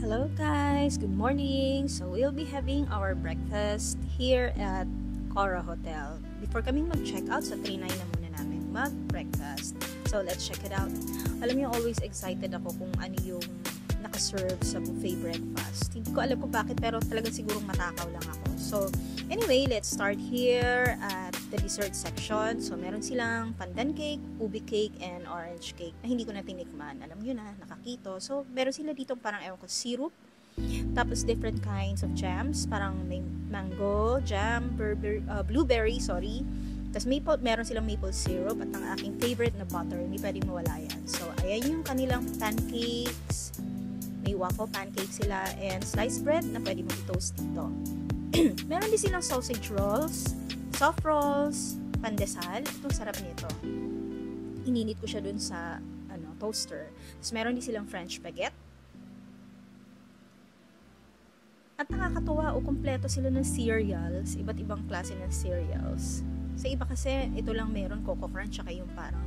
Hello guys, good morning. So we'll be having our breakfast here at Cora Hotel. Before kaming mag-check out, sa 39 na muna namin mag-breakfast. So let's check it out. Alam niyo, always excited ako kung ano yung nakaserve sa buffet breakfast. Hindi ko alam kung bakit, pero talagang sigurong matakaw lang ako. So anyway, let's start here at the dessert section. So meron silang pandan cake, ubi cake, and orange cake na hindi ko na tinikman. Alam niyo na, nakakito. So meron sila dito parang ewan ko, syrup. Tapos different kinds of jams. Parang may mango, jam, blueberry, sorry. Tapos meron silang maple syrup. At ang aking favorite na butter, hindi pwedeng mawala yan. So ayan yung kanilang pancakes. May waffle pancake sila and sliced bread na pwede mong i-toast dito. Meron din silang sausage rolls, soft rolls, pandesal. Itong sarap nito. Ininit ko siya dun sa toaster. Tapos meron din silang French baguette. At nakakatuwa kumpleto sila ng cereals, iba't ibang klase ng cereals. Sa iba kasi, ito lang meron, Coco Crunch, saka yung parang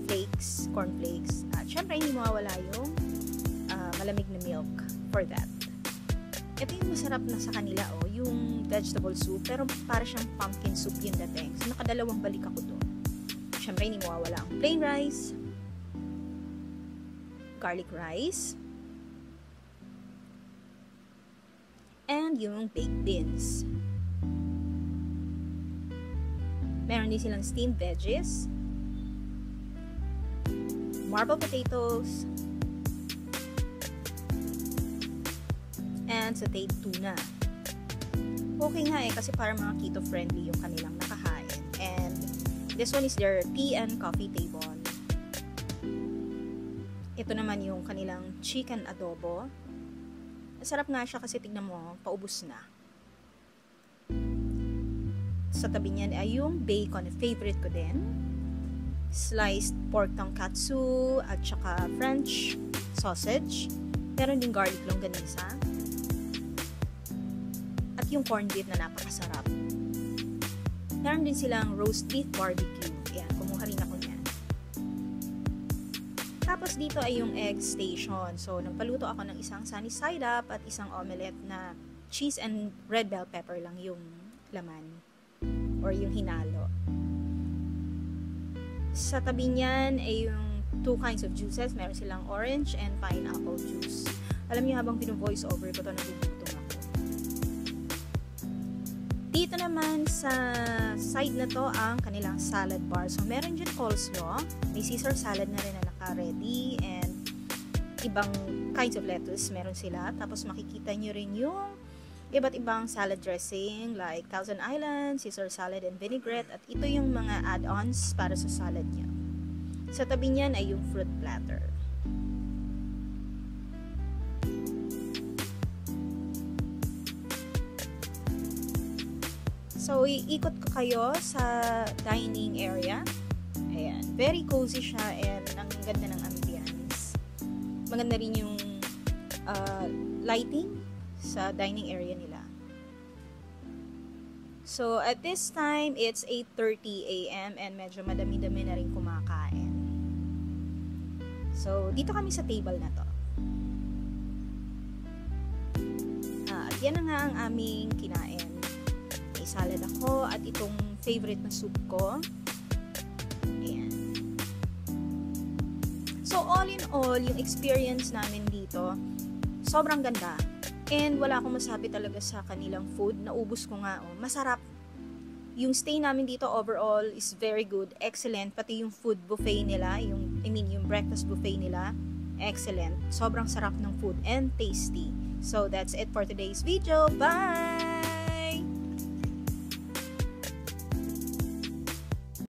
flakes, corn flakes. At syempre, hindi mawawala yung malamig na milk for that. Ito yung masarap na sa kanila, yung vegetable soup, pero para siyang pumpkin soup yung dating. So, nakadalawang balik ako doon. Syempre, hindi mawawala ang plain rice, garlic rice, and yung baked beans. Meron din silang steamed veggies, marble potatoes, and sauteed tuna. Okay nga kasi para mga keto-friendly yung kanilang nakahain. And this one is their tea and coffee table. Ito naman yung kanilang chicken adobo. Masarap nga siya kasi tignan mo, paubos na. Sa tabi niyan ay yung bacon, favorite ko din. Sliced pork tonkatsu at saka French sausage. Meron din garlic longganisa. At yung corned beef na napakasarap. Meron din silang roast beef barbecue. Ayan, kumuha rin ako niyan. Tapos dito ay yung egg station. So, nagpaluto ako ng isang sunny side up at isang omelette na cheese and red bell pepper lang yung laman. Or yung hinalo. Sa tabi niyan ay yung two kinds of juices. Meron silang orange and pineapple juice. Alam niyo, habang pinu-voice over ko ito, nagugutom ako. Dito naman sa side na to ang kanilang salad bar. So, meron dyan coleslaw. May Caesar salad na rin na naka-ready. And ibang kinds of lettuce meron sila. Tapos makikita nyo rin yung iba't ibang salad dressing like Thousand Island, Caesar salad, and vinaigrette. At ito yung mga add-ons para sa salad niya. Sa tabi niyan ay yung fruit platter. So, iikot ko kayo sa dining area. Ayan. Very cozy siya and ang ganda ng ambience. Maganda rin yung lighting sa dining area nila. So, at this time, it's 8:30 a.m. and medyo madami-dami na rin kumakain. So, dito kami sa table na to. At yan na nga ang aming kinain. May salad ako at itong favorite na soup ko. Ayan. So, all in all, yung experience namin dito, sobrang ganda. And wala akong masabi talaga sa kanilang food. Naubos ko nga. Masarap. Yung stay namin dito overall is very good. Excellent. Pati yung food buffet nila, yung breakfast buffet nila, excellent. Sobrang sarap ng food and tasty. So, that's it for today's video. Bye!